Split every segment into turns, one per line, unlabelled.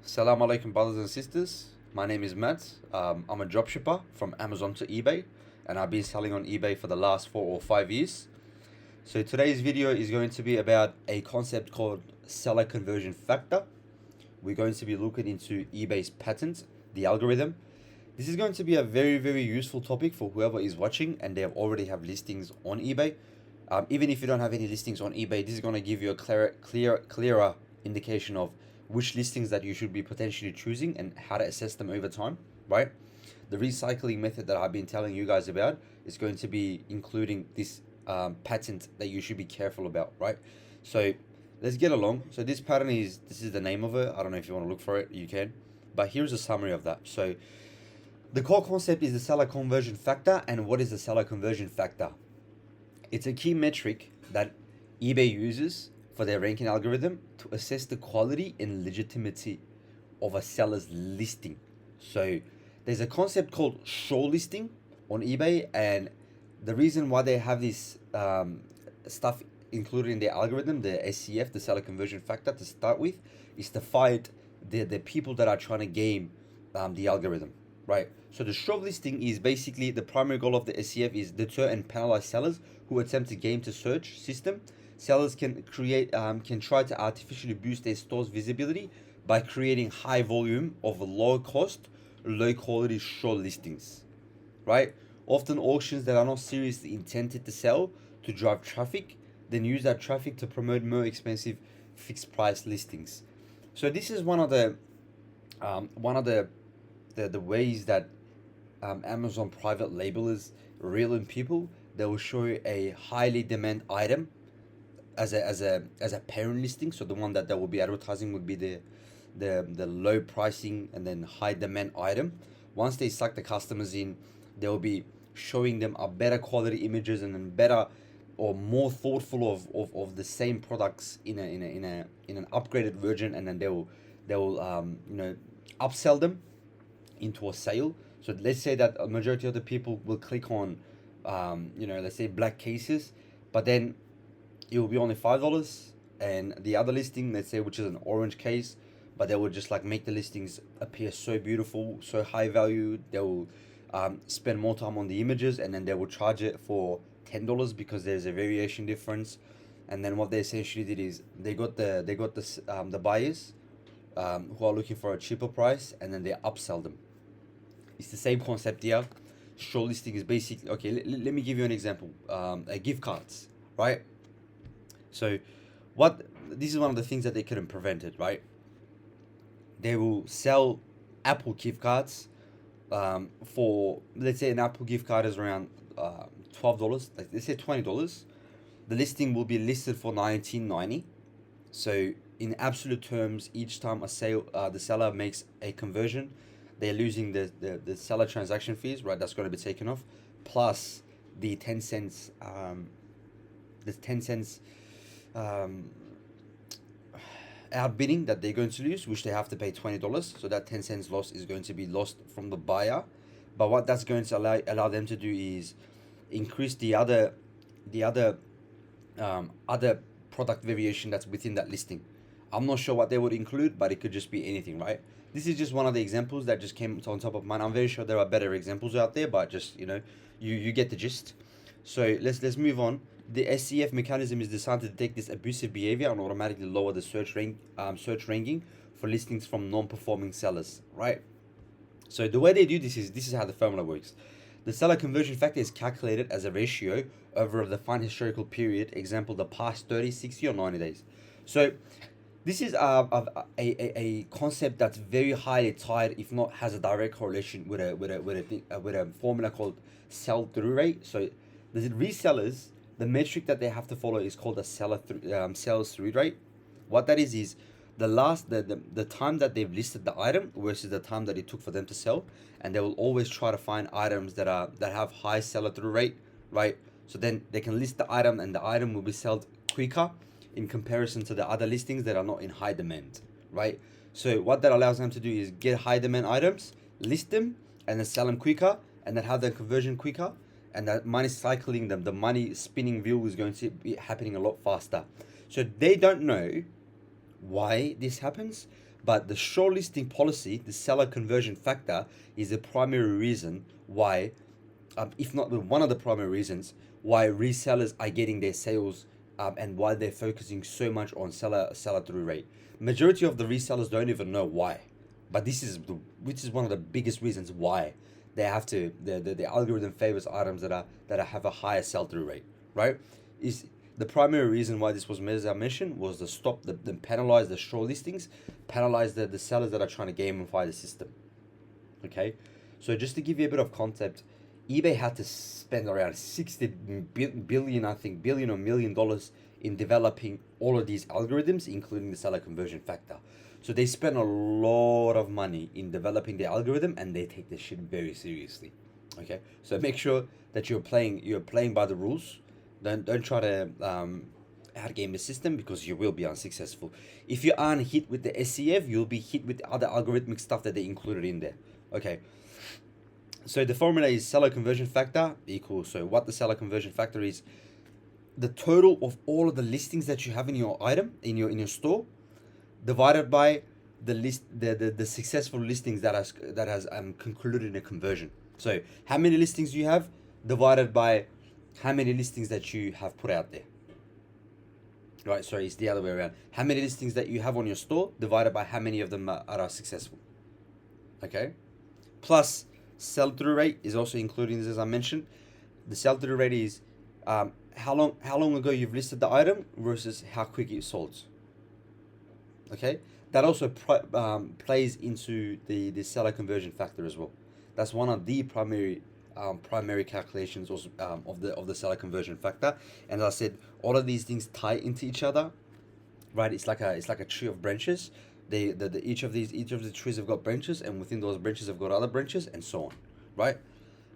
Assalamu alaikum, brothers and sisters. My name is Matt. I'm a dropshipper from Amazon to eBay, and I've been selling on eBay for the last 4 or 5 years. So today's video is going to be about a concept called seller conversion factor. We're going to be looking into eBay's patent, the algorithm. This is going to be a very useful topic for whoever is watching and they already have listings on eBay. Even if you don't have any listings on eBay, this is going to give you a clearer indication of which listings that you should be potentially choosing and how to assess them over time, right? The recycling method that I've been telling you guys about is going to be including this patent that you should be careful about, right? So let's get along. So this pattern this is the name of it. I don't know if you want to look for it, you can. But here's a summary of that. So the core concept is the seller conversion factor. And what is the seller conversion factor? It's a key metric that eBay uses for their ranking algorithm to assess the quality and legitimacy of a seller's listing. So there's a concept called shortlisting on eBay, and the reason why they have this stuff included in their algorithm, the SCF, the seller conversion factor, to start with, is to fight the people that are trying to game the algorithm, right? So the shortlisting is basically the primary goal of the SCF is deter and penalize sellers who attempt to game the search system. Sellers can try to artificially boost their store's visibility by creating high volume of low cost, low quality short listings, right? Often auctions that are not seriously intended to sell to drive traffic, then use that traffic to promote more expensive fixed price listings. So this is one of the ways that Amazon private labelers reel in people. They will show you a highly demand item as a parent listing. So the one that they will be advertising would be the low pricing and then high demand item. Once they suck the customers in, they will be showing them a better quality images and then better or more thoughtful of the same products in an upgraded version, and then they will upsell them into a sale. So let's say that a majority of the people will click on let's say black cases, but then it will be only $5, and the other listing, let's say, which is an orange case, but they will just like make the listings appear so beautiful, so high value. They will spend more time on the images, and then they will charge it for $10 because there's a variation difference. And then what they essentially did is they got the buyers who are looking for a cheaper price, and then they upsell them. It's the same concept here. Short listing is basically, okay, let me give you an example. Gift cards, right? So this is one of the things that they couldn't prevent it, right? They will sell Apple gift cards for, let's say an Apple gift card is around $12, like let's say $20. The listing will be listed for $19.90. So in absolute terms, each time the seller makes a conversion, they're losing the seller transaction fees, right? That's going to be taken off, plus the 10 cents outbidding that they're going to lose, which they have to pay $20. So that 10 cents loss is going to be lost from the buyer. But what that's going to allow them to do is increase the other product variation that's within that listing. I'm not sure what they would include, but it could just be anything, right? This is just one of the examples that just came on top of mine. I'm very sure there are better examples out there, but just you get the gist. So let's move on. The SCF mechanism is designed to detect this abusive behavior and automatically lower the search ranking for listings from non-performing sellers, right? So the way they do this is how the formula works. The seller conversion factor is calculated as a ratio over a defined historical period, example the past 30, 60, or 90 days. So this is a concept that's very highly tied, if not has a direct correlation with a formula called sell-through rate. So the resellers, the metric that they have to follow is called a sales through rate. What that is the time that they've listed the item versus the time that it took for them to sell, and they will always try to find items that have high seller through rate, right? So then they can list the item, and the item will be sold quicker in comparison to the other listings that are not in high demand, right? So what that allows them to do is get high demand items, list them, and then sell them quicker, and then have their conversion quicker, and that money cycling them, the money spinning wheel is going to be happening a lot faster. So they don't know why this happens, But the shortlisting policy, the seller conversion factor, is the primary reason why, if not one of the primary reasons, why resellers are getting their sales, and why they're focusing so much on seller through rate. Majority of the resellers don't even know why, but which is one of the biggest reasons why they have to. The algorithm favors items that have a higher sell through rate, right? Is the primary reason why this was made, as I mentioned, was to stop the penalize the short listings, penalize the sellers that are trying to gamify the system. Okay, so just to give you a bit of concept, eBay had to spend around 60 billion, I think, billion or $1 million in developing all of these algorithms, including the seller conversion factor. So they spend a lot of money in developing the algorithm, and they take this shit very seriously. Okay, so make sure that you're playing by the rules. Don't try to outgame the system, because you will be unsuccessful. If you aren't hit with the SCF, you'll be hit with other algorithmic stuff that they included in there. Okay. So the formula is seller conversion factor equals, so what the seller conversion factor is, the total of all of the listings that you have in your item, in your store, divided by the successful listings that has concluded a conversion. So how many listings you have divided by how many listings that you have put out there. Right, sorry, it's the other way around. How many listings that you have on your store divided by how many of them are successful. Okay, plus sell-through rate is also including this, as I mentioned. The sell-through rate is how long ago you've listed the item versus how quick it sold. Okay, that also plays into the seller conversion factor as well. That's one of the primary calculations also, of the seller conversion factor. And as I said, all of these things tie into each other, right? It's like a tree of branches. Each of the trees have got branches, and within those branches have got other branches, and so on, right?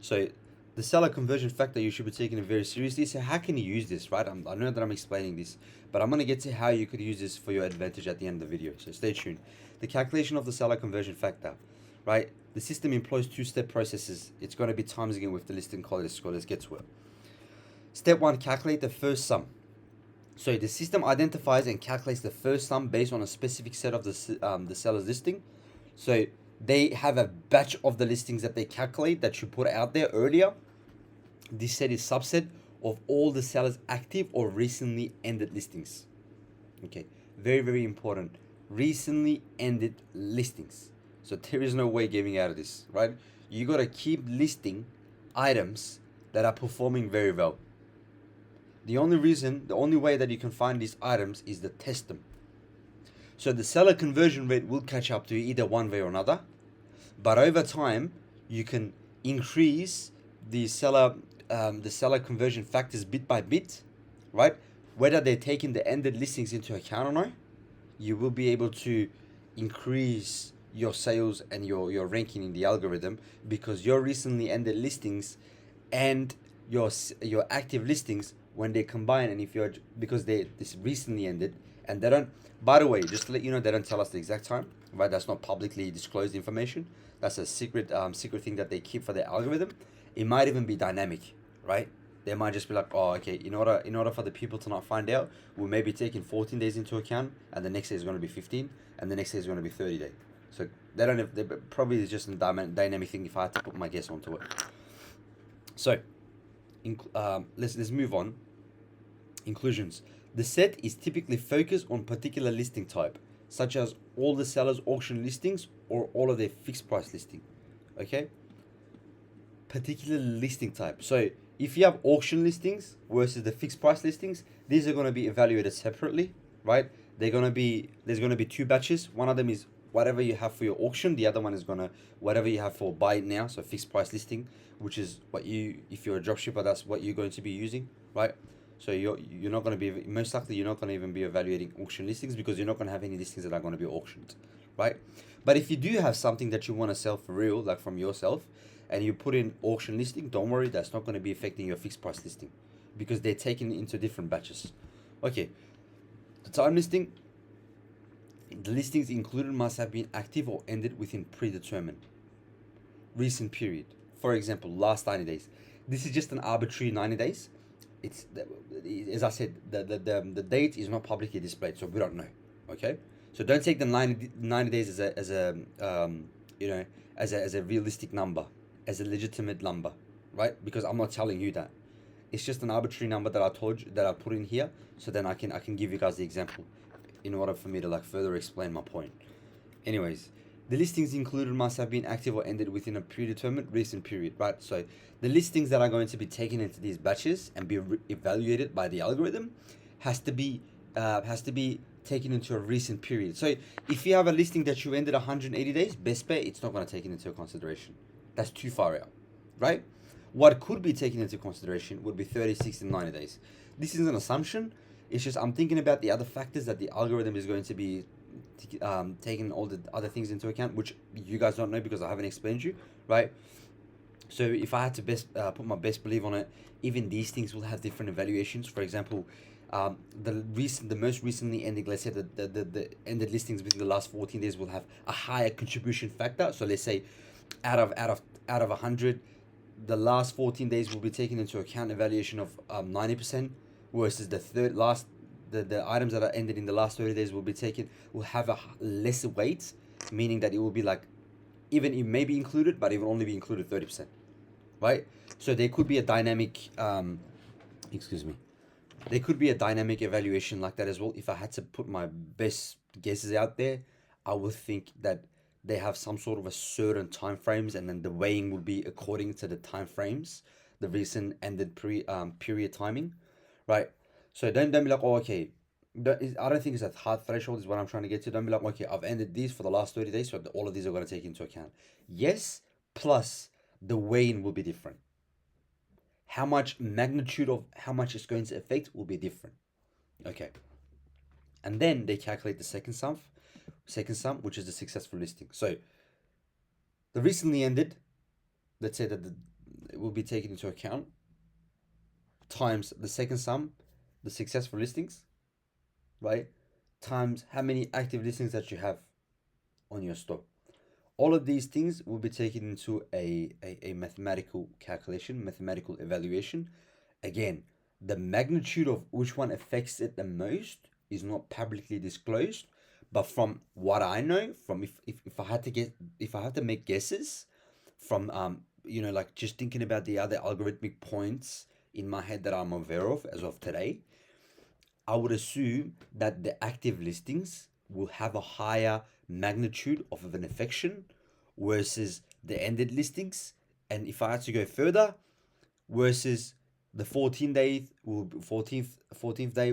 So the seller conversion factor, you should be taking it very seriously. So how can you use this, right? I know that I'm explaining this, but I'm going to get to how you could use this for your advantage at the end of the video. So stay tuned. The calculation of the seller conversion factor, right? The system employs two-step processes. It's going to be times again with the listing quality score. Let's get to it. Step 1, calculate the first sum. So the system identifies and calculates the first sum based on a specific set of the seller's listing. So they have a batch of the listings that they calculate that you put out there earlier. This set is subset of all the seller's active or recently ended listings. Okay, very, very important. Recently ended listings. So there is no way getting out of this, right? You got to keep listing items that are performing very well. The only way that you can find these items is to test them. So the seller conversion rate will catch up to you either one way or another. But over time, you can increase the seller conversion factors bit by bit, right? Whether they're taking the ended listings into account or not, you will be able to increase your sales and your ranking in the algorithm, because your recently ended listings and your active listings, when they combine, and because this recently ended, and they don't, by the way, just to let you know, they don't tell us the exact time, right? That's not publicly disclosed information. That's a secret thing that they keep for their algorithm. It might even be dynamic, right? They might just be like, oh, okay, in order for the people to not find out, we'll maybe taking 14 days into account, and the next day is going to be 15, and the next day is going to be 30 days. So they probably is just a dynamic thing if I had to put my guess onto it. So let's move on. Inclusions. The set is typically focused on particular listing type, such as all the seller's auction listings or all of their fixed price listing. Okay? Particular listing type. So if you have auction listings versus the fixed price listings, these are going to be evaluated separately, right? There's going to be two batches. One of them is whatever you have for your auction. The other one is whatever you have for buy it now, so fixed price listing, which is if you're a dropshipper, that's what you're going to be using, right? So you're not going to be, most likely you're not going to even be evaluating auction listings, because you're not going to have any listings that are going to be auctioned, right? But if you do have something that you want to sell for real, like from yourself, and you put in auction listing, don't worry, that's not going to be affecting your fixed price listing, because they're taken into different batches. Okay, the time listing, the listings included must have been active or ended within predetermined recent period. For example, last 90 days. This is just an arbitrary 90 days. It's, as I said, the date is not publicly displayed, so we don't know. Okay, So don't take the 90 days as a realistic number, as a legitimate number, right? Because I'm not telling you that. It's just an arbitrary number that I told you, that I put in here, so then I can give you guys the example in order for me to like further explain my point. Anyways, the listings included must have been active or ended within a predetermined recent period, right? So the listings that are going to be taken into these batches and be evaluated by the algorithm has to be taken into a recent period. So if you have a listing that you ended 180 days, best bet it's not going to take it into consideration. That's too far out, right? What could be taken into consideration would be 30, 60, 90 days. This is an assumption. It's just I'm thinking about the other factors that the algorithm is going to be taking all the other things into account, which you guys don't know because I haven't explained you, right? So if I had to put my best belief on it, even these things will have different evaluations. For example, the most recently ending, let's say the ended listings within the last 14 days will have a higher contribution factor. So let's say out of 100, the last 14 days will be taken into account evaluation of 90%, versus the items that are ended in the last 30 days will have a lesser weight, meaning that it will be like, even it may be included, but it will only be included 30%, right? So there could be a dynamic, there could be a dynamic evaluation like that as well. If I had to put my best guesses out there, I would think that they have some sort of a certain time frames, and then the weighing would be according to the time frames, the recent ended period timing, right? So don't be like, oh, okay, I don't think it's a hard threshold is what I'm trying to get to. Don't be like, okay, I've ended these for the last 30 days, so all of these are going to take into account. Yes, plus the weighing will be different. How much magnitude of how much it's going to affect will be different. Okay. And then they calculate the second sum, which is the successful listing. So the recently ended, let's say that it will be taken into account, times the second sum, the successful listings, right? Times how many active listings that you have on your store. All of these things will be taken into a mathematical calculation, mathematical evaluation. Again, the magnitude of which one affects it the most is not publicly disclosed, but from what I know, from if I had to make guesses, from like just thinking about the other algorithmic points in my head that I'm aware of as of today, I would assume that the active listings will have a higher magnitude of an affection versus the ended listings. And if I had to go further, versus the 14th day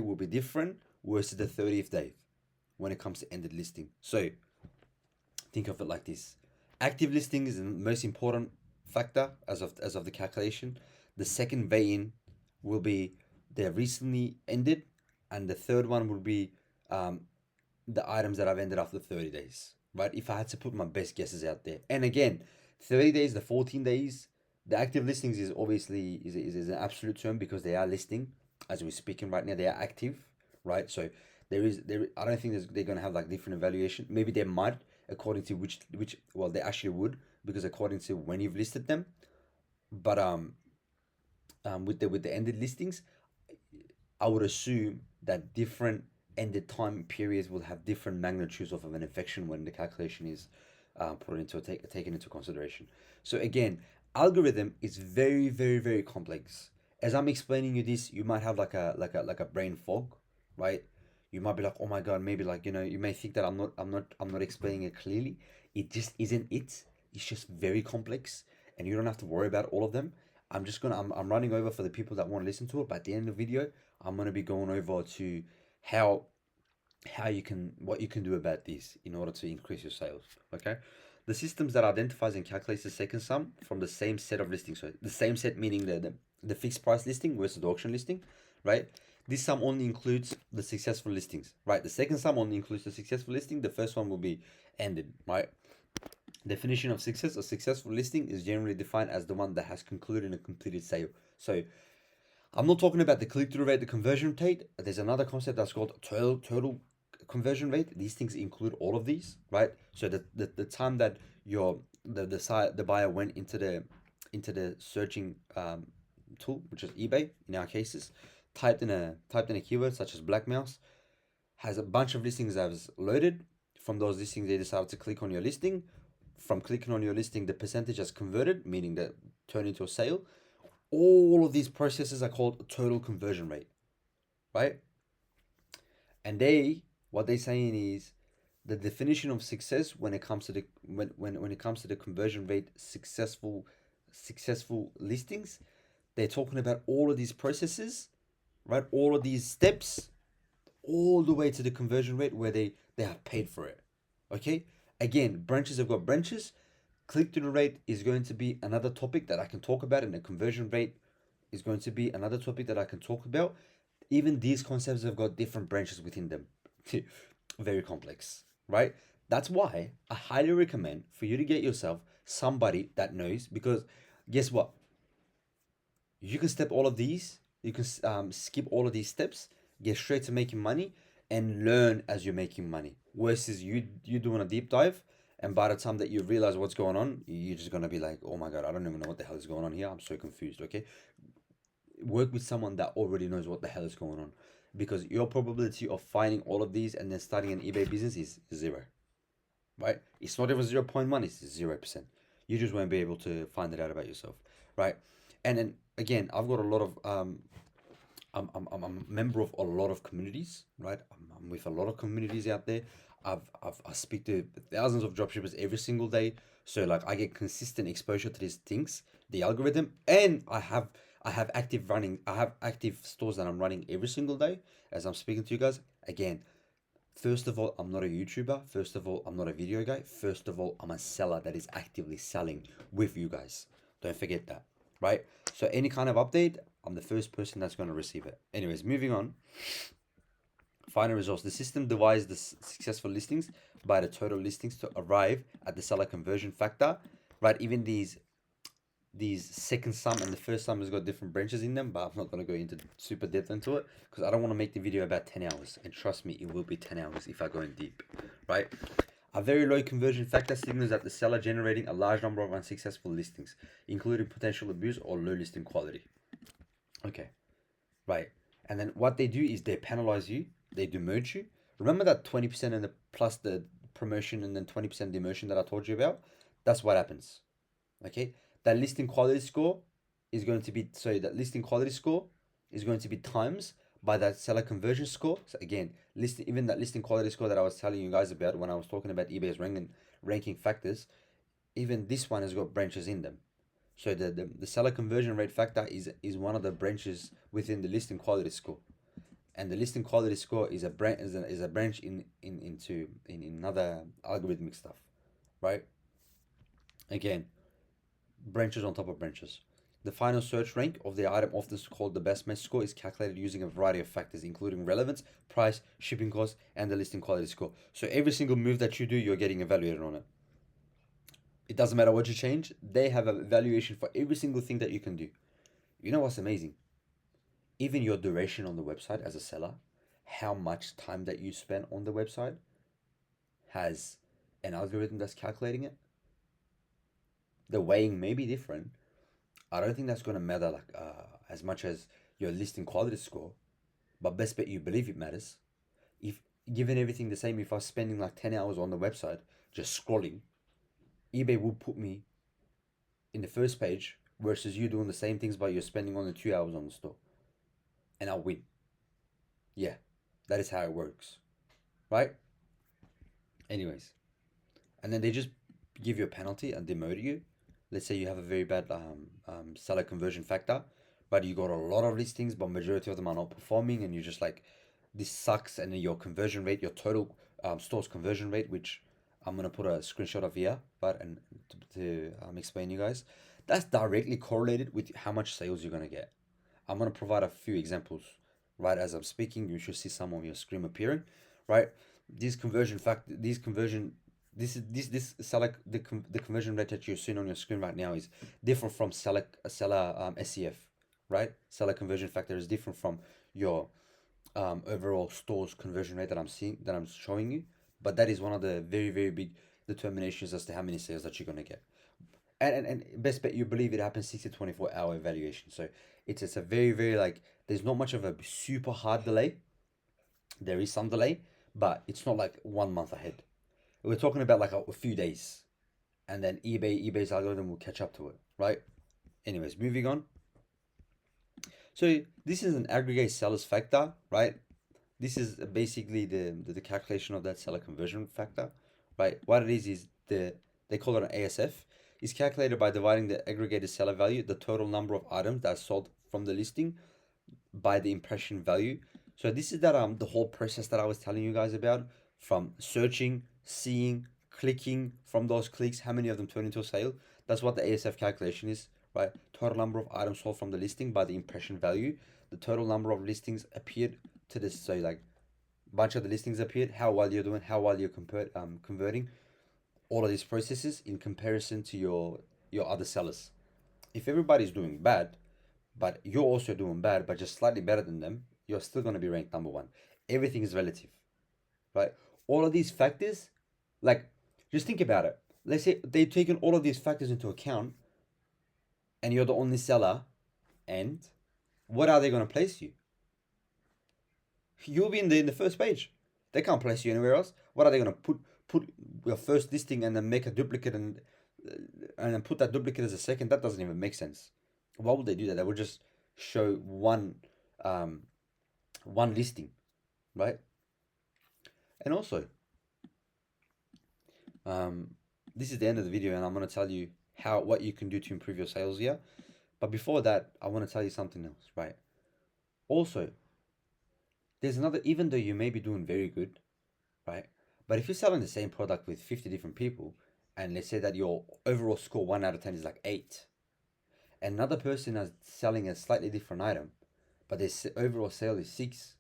will be different versus the 30th day when it comes to ended listing. So think of it like this. Active listing is the most important factor as of the calculation. The second weigh-in will be the recently ended, and the third one would be the items that I've ended after 30 days, right? If I had to put my best guesses out there. And again, 30 days, the 14 days, the active listings is obviously is an absolute term because they are listing as we're speaking right now. They are active, right? So I don't think they're going to have like different evaluation. Maybe they might, according to which well, they actually would, because according to when you've listed them. But with the ended listings, I would assume that different ended time periods will have different magnitudes of an affection when the calculation is taken into consideration. So again, algorithm is very, very, very complex. As I'm explaining you this, you might have like a brain fog, right? You might be like, oh my god, maybe like you may think that I'm not explaining it clearly. It just isn't it. It's just very complex, and you don't have to worry about all of them. I'm running over for the people that want to listen to it, but at the end of the video, I'm gonna be going over to what you can do about this in order to increase your sales. Okay, the systems that identifies and calculates the second sum from the same set of listings. So the same set meaning the fixed price listing versus the auction listing, right? This sum only includes the successful listings, right? The second sum only includes the successful listing. The first one will be ended, right? Definition of success: a successful listing is generally defined as the one that has concluded a completed sale. So I'm not talking about the click-through rate, the conversion rate. There's another concept that's called total conversion rate. These things include all of these, right? So the time that the buyer went into the searching tool, which is eBay in our cases, typed in a keyword such as black mouse, has a bunch of listings that was loaded, From those listings, they decided to click on your listing. From clicking on your listing, the percentage has converted, meaning that turned into a sale. All of these processes are called total conversion rate, right? And what they're saying is the definition of success when it comes to the when it comes to the conversion rate, successful listings, they're talking about all of these processes, right? All of these steps, all the way to the conversion rate where they have paid for it. Okay, again, branches have got branches. Click-through rate is going to be another topic that I can talk about, and the conversion rate is going to be another topic that I can talk about. Even these concepts have got different branches within them. Very complex, right? That's why I highly recommend for you to get yourself somebody that knows, because guess what? You can step all of these, you can skip all of these steps, get straight to making money, and learn as you're making money. Versus you doing a deep dive, and by the time that you realize what's going on, you're just gonna be like, oh my god, I don't even know what the hell is going on here. I'm so confused. Okay, work with someone that already knows what the hell is going on, because your probability of finding all of these and then starting an eBay business is zero, right? It's not even 0.1, it's 0%. You just won't be able to find it out about yourself, right? And then again, I've got a lot of I'm a member of a lot of communities, right? I'm with a lot of communities out there. I speak to thousands of dropshippers every single day, so like I get consistent exposure to these things, the algorithm, and I have active stores that I'm running every single day as I'm speaking to you guys. Again, first of all, I'm not a YouTuber. First of all, I'm not a video guy. First of all, I'm a seller that is actively selling with you guys. Don't forget that, right? So any kind of update, I'm the first person that's going to receive it. Anyways, moving on. Final results. The system divides the successful listings by the total listings to arrive at the seller conversion factor, right? Even these second sum and the first sum has got different branches in them, but I'm not going to go into super depth into it because I don't want to make the video about 10 hours. And trust me, it will be 10 hours if I go in deep, right? A very low conversion factor signals that the seller generating a large number of unsuccessful listings, including potential abuse or low listing quality. Okay, right. And then what they do is they penalize you, they demerge you. Remember that 20% and the plus the promotion and then 20% demotion that I told you about? That's what happens. Okay, that listing quality score is going to be, so that listing quality score is going to be times by that seller conversion score. So again, even that listing quality score that I was telling you guys about when I was talking about eBay's ranking factors, even this one has got branches in them. So the seller conversion rate factor is one of the branches within the listing quality score, and the listing quality score is a branch into another algorithmic stuff, right? Again, branches on top of branches. The final search rank of the item, often called the best match score, is calculated using a variety of factors, including relevance, price, shipping cost, and the listing quality score. So every single move that you do, you're getting evaluated on it. It doesn't matter what you change, they have a valuation for every single thing that you can do. You know what's amazing? Even your duration on the website as a seller, how much time that you spend on the website has an algorithm that's calculating it. The weighing may be different. I don't think that's going to matter like as much as your listing quality score, but best bet you believe it matters. If given everything the same, if I was spending like 10 hours on the website just scrolling, eBay will put me in the first page versus you doing the same things but you're spending only 2 hours on the store, and I'll win. Yeah, that is how it works, right? Anyways, and then they just give you a penalty and demote you. Let's say you have a very bad seller conversion factor, but you got a lot of listings, but majority of them are not performing, and you're just like, this sucks. And then your conversion rate, your total store's conversion rate, which I'm gonna put a screenshot of here, but and to explain you guys, that's directly correlated with how much sales you're gonna get. I'm gonna provide a few examples right as I'm speaking. You should see some on your screen appearing, right? These conversion factor, these conversion this seller the conversion rate that you're seeing on your screen right now is different from seller SCF, right? Seller conversion factor is different from your overall store's conversion rate that I'm showing you, but that is one of the very big determinations as to how many sales that you're gonna get. And best bet you believe it happens 6 to 24 hour evaluation. So it's a very like, there's not much of a super hard delay. There is some delay, but it's not like 1 month ahead. we're talking about like a few days, and then eBay's algorithm will catch up to it, right? Anyways, moving on. So this is an aggregate sellers factor, right? This is basically the calculation of that seller conversion factor, right? What it is they call it an ASF. It's calculated by dividing the aggregated seller value, the total number of items that are sold from the listing, by the impression value. So this is that the whole process that I was telling you guys about, from searching, seeing, clicking, from those clicks, how many of them turn into a sale. That's what the ASF calculation is, right? Total number of items sold from the listing by the impression value, the total number of listings appeared to this. So like bunch of the listings appeared, how well you're doing, how well you're converting, all of these processes in comparison to your other sellers. If everybody's doing bad, but you're also doing bad, but just slightly better than them, you're still going to be ranked number one. Everything is relative, right? All of these factors, like, just think about it. Let's say they've taken all of these factors into account, and you're the only seller, and what are they going to place you? You'll be in the first page. They can't place you anywhere else. What are they going to put your first listing and then make a duplicate and then put that duplicate as a second? That doesn't even make sense. Why would they do that? They would just show one listing, right? And also, this is the end of the video, and I'm going to tell you what you can do to improve your sales here. But before that, I want to tell you something else, right? Also, there's another, even though you may be doing very good, right? But if you're selling the same product with 50 different people, and let's say that your overall score 1 out of 10 is like 8, and another person is selling a slightly different item, but their overall sale is 6,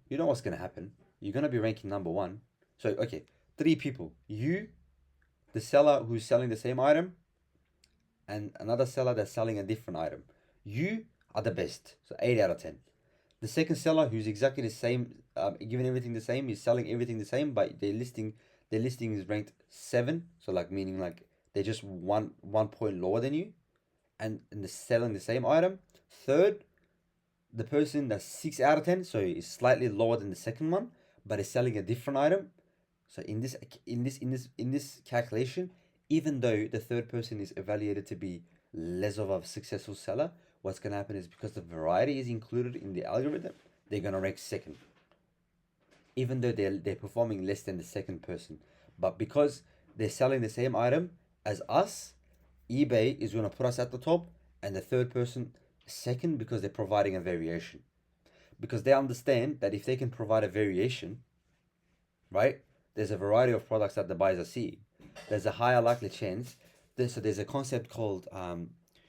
you know what's going to happen? You're going to be ranking number 1. So, okay, 3 people. You, the seller who's selling the same item, and another seller that's selling a different item. You are the best. So 8 out of 10. The second seller, who's exactly the same, given everything the same, is selling everything the same, but their listing is ranked 7. So like meaning like they're just one point lower than you, and they're selling the same item. Third, the person that's 6 out of 10, so is slightly lower than the second one, but is selling a different item. So in this calculation, even though the third person is evaluated to be less of a successful seller, what's going to happen is, because the variety is included in the algorithm, they're going to rank second, even though they're performing less than the second person. But because they're selling the same item as us, eBay is going to put us at the top, and the third person second, because they're providing a variation. Because they understand that if they can provide a variation, right, there's a variety of products that the buyers are seeing, there's a higher likely chance. So there's a concept called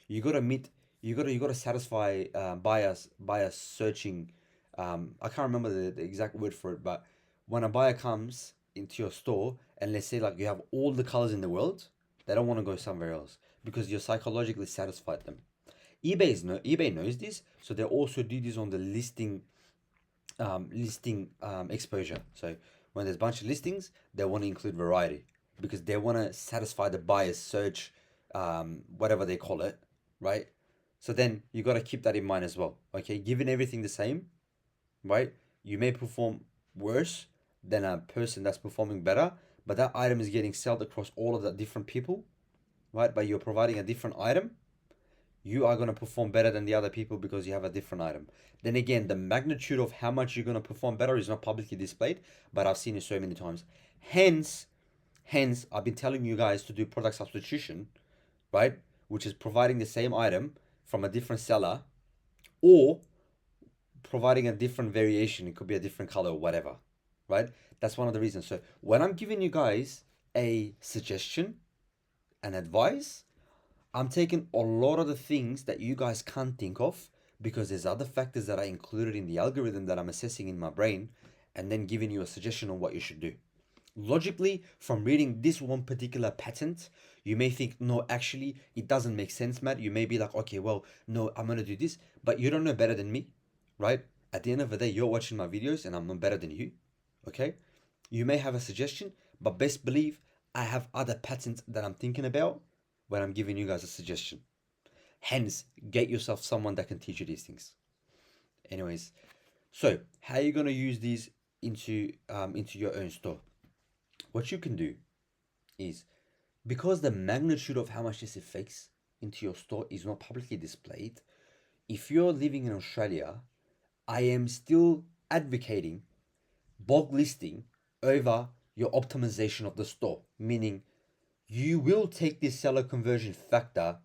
you gotta satisfy buyers searching. I can't remember the exact word for it, but when a buyer comes into your store, and let's say like you have all the colors in the world, they don't want to go somewhere else because you're psychologically satisfied them. eBay knows this, so they also do this on the listing exposure. So when there's a bunch of listings, they want to include variety, because they want to satisfy the buyer's search, whatever they call it, right? So then you got to keep that in mind as well. Okay, given everything the same, right? You may perform worse than a person that's performing better, but that item is getting sold across all of the different people, right? But you're providing a different item, you are going to perform better than the other people because you have a different item. Then again, the magnitude of how much you're going to perform better is not publicly displayed, but I've seen it so many times. Hence, I've been telling you guys to do product substitution, right? Which is providing the same item from a different seller, or providing a different variation. It could be a different color or whatever, right? That's one of the reasons. So when I'm giving you guys a suggestion, an advice, I'm taking a lot of the things that you guys can't think of, because there's other factors that are included in the algorithm that I'm assessing in my brain, and then giving you a suggestion on what you should do. Logically, from reading this one particular patent, you may think, no, actually, it doesn't make sense, Matt. You may be like, okay, well, no, I'm going to do this, but you don't know better than me, right? At the end of the day, you're watching my videos and I'm not better than you, okay? You may have a suggestion, but best believe I have other patents that I'm thinking about when I'm giving you guys a suggestion. Hence, get yourself someone that can teach you these things. Anyways, so how are you going to use these into your own store? What you can do is because the magnitude of how much this affects into your store is not publicly displayed. If you're living in Australia, I am still advocating bulk listing over your optimization of the store, meaning you will take this seller conversion factor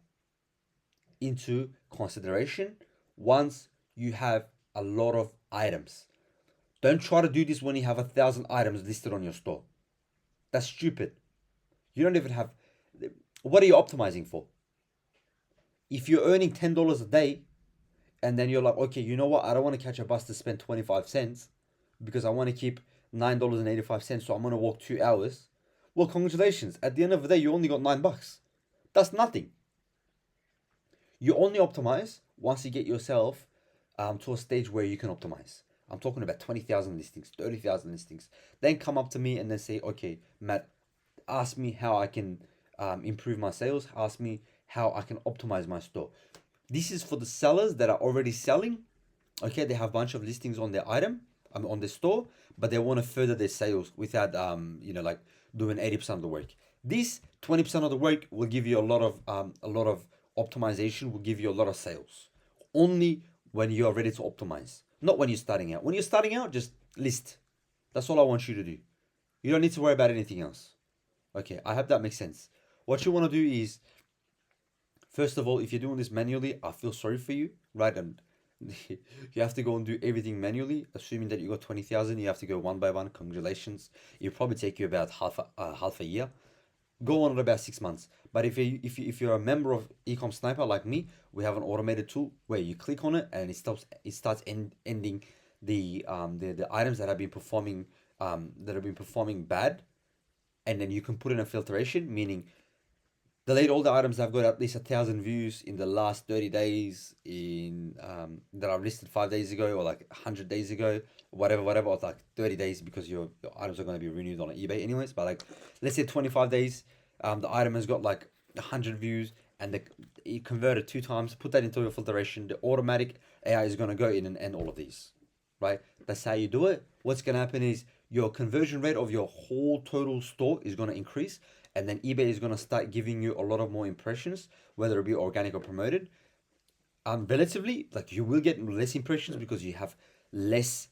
into consideration once you have a lot of items. Don't try to do this when you have 1,000 items listed on your store. That's stupid. You don't even have. What are you optimizing for? If you're earning $10 a day, and then you're like, okay, you know what? I don't want to catch a bus to spend 25 cents because I want to keep $9.85, so I'm going to walk 2 hours. Well, congratulations. At the end of the day, you only got $9. That's nothing. You only optimize once you get yourself to a stage where you can optimize. I'm talking about 20,000 listings, 30,000 listings. Then come up to me and then say, okay, Matt, ask me how I can improve my sales. Ask me how I can optimize my store. This is for the sellers that are already selling. Okay, they have a bunch of listings on their item, on their store, but they want to further their sales without, like doing 80% of the work. This 20% of the work will give you a lot of optimization. Will give you a lot of sales. Only when you are ready to optimize, not when you're starting out. When you're starting out, just list. That's all I want you to do. You don't need to worry about anything else. Okay, I hope that makes sense. What you want to do is, first of all, if you're doing this manually, I feel sorry for you, right? And you have to go and do everything manually. Assuming that you got 20,000, you have to go one by one. Congratulations. It'll probably take you about half a year. Go on at about 6 months. But if you're a member of Ecom Sniper like me, we have an automated tool where you click on it and it starts ending the items that have been performing bad, and then you can put in a filtration, meaning delete all the items that have got at least 1,000 views in the last 30 days that I've listed 5 days ago, or like 100 days ago, whatever, or like 30 days because your items are going to be renewed on eBay anyways. But like, let's say 25 days, the item has got like 100 views and it converted 2 times. Put that into your filtration. The automatic AI is going to go in and end all of these, right? That's how you do it. What's going to happen is your conversion rate of your whole total store is going to increase, and then eBay is going to start giving you a lot of more impressions, whether it be organic or promoted. Relatively, like, you will get less impressions because you have less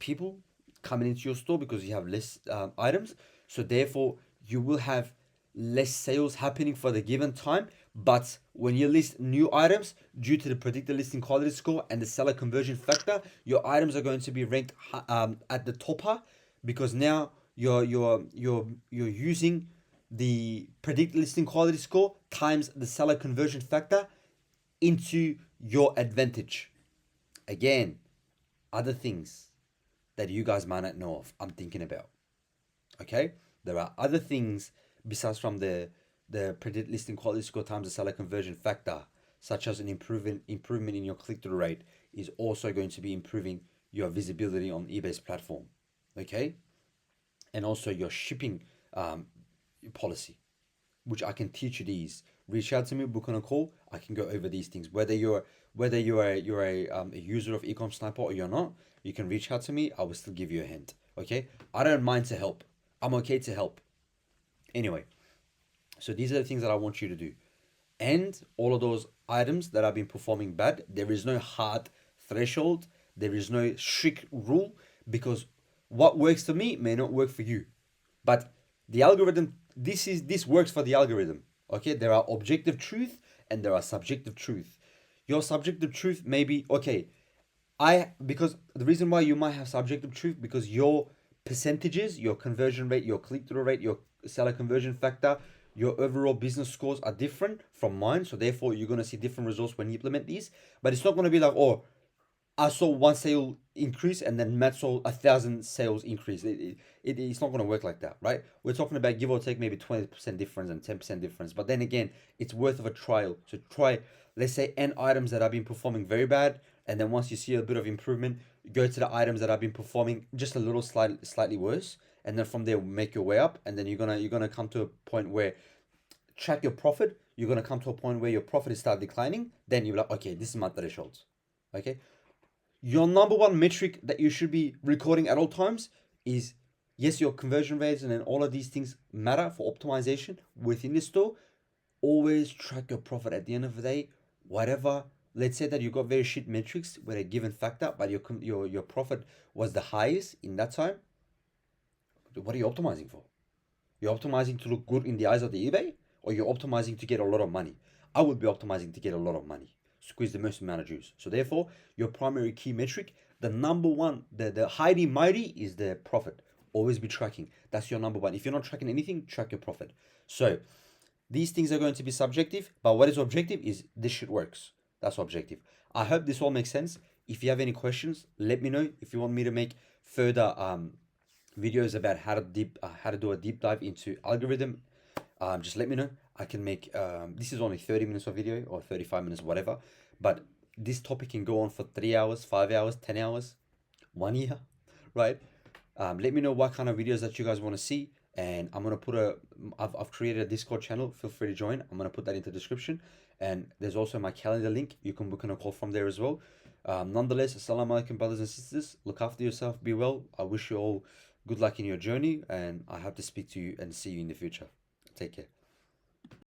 people coming into your store because you have less items. So therefore, you will have less sales happening for the given time. But when you list new items, due to the predicted listing quality score and the seller conversion factor, your items are going to be ranked at the topper, because now you're using the predicted listing quality score times the seller conversion factor into your advantage. Again, other things that you guys might not know of, I'm thinking about. Okay, there are other things besides from the predicted listing quality score times the seller conversion factor, such as an improvement in your click-through rate is also going to be improving your visibility on eBay's platform. Okay, and also your shipping policy, which I can teach you these. Reach out to me, book on a call. I can go over these things. Whether you're a user of Ecom Sniper or you're not, you can reach out to me. I will still give you a hint. Okay, I don't mind to help. I'm okay to help. Anyway, so these are the things that I want you to do. And all of those items that have been performing bad, there is no hard threshold. There is no strict rule, because what works for me may not work for you. But the algorithm, this works for the algorithm. Okay, there are objective truth and there are subjective truth. Your subjective truth may be, okay, because the reason why you might have subjective truth, because your percentages, your conversion rate, your click-through rate, your seller conversion factor, your overall business scores are different from mine. So therefore, you're going to see different results when you implement these. But it's not going to be like, oh, I saw one sale increase and then Matt saw 1,000 sales increase. It's not going to work like that, right? We're talking about give or take maybe 20% difference and 10% difference. But then again, it's worth of a trial. So try, let's say, N items that have been performing very bad. And then once you see a bit of improvement, go to the items that have been performing just a little slightly worse. And then from there, make your way up. And then you're gonna come to a point where, track your profit. You're gonna come to a point where your profit is start declining. Then you're like, okay, this is my threshold. Okay. Your number one metric that you should be recording at all times is Yes, your conversion rates and then all of these things matter for optimization within the store. Always track your profit at the end of the day. Whatever, let's say that you got very shit metrics with a given factor, but your profit was the highest in that time. What are you optimizing for? You're optimizing to look good in the eyes of the eBay, or you're optimizing to get a lot of money? I would be optimizing to get a lot of money, squeeze the most amount of juice. So therefore, your primary key metric, the number one, the mighty mighty is the profit. Always be tracking. That's your number one. If you're not tracking anything, track your profit. So these things are going to be subjective, but what is objective is this shit works. That's objective. I hope this all makes sense. If you have any questions, let me know. If you want me to make further videos about how to do a deep dive into algorithm, just let me know. I can make this is only 30 minutes of video or 35 minutes, whatever, but this topic can go on for 3 hours, 5 hours, 10 hours, 1 year, right? Let me know what kind of videos that you guys want to see, and I'm gonna put I've created a Discord channel. Feel free to join. I'm gonna put that into the description, and there's also my calendar link. You can book in a call from there as well. Nonetheless, assalamu alaikum, brothers and sisters. Look after yourself. Be well. I wish you all good luck in your journey, and I hope to speak to you and see you in the future. Take care.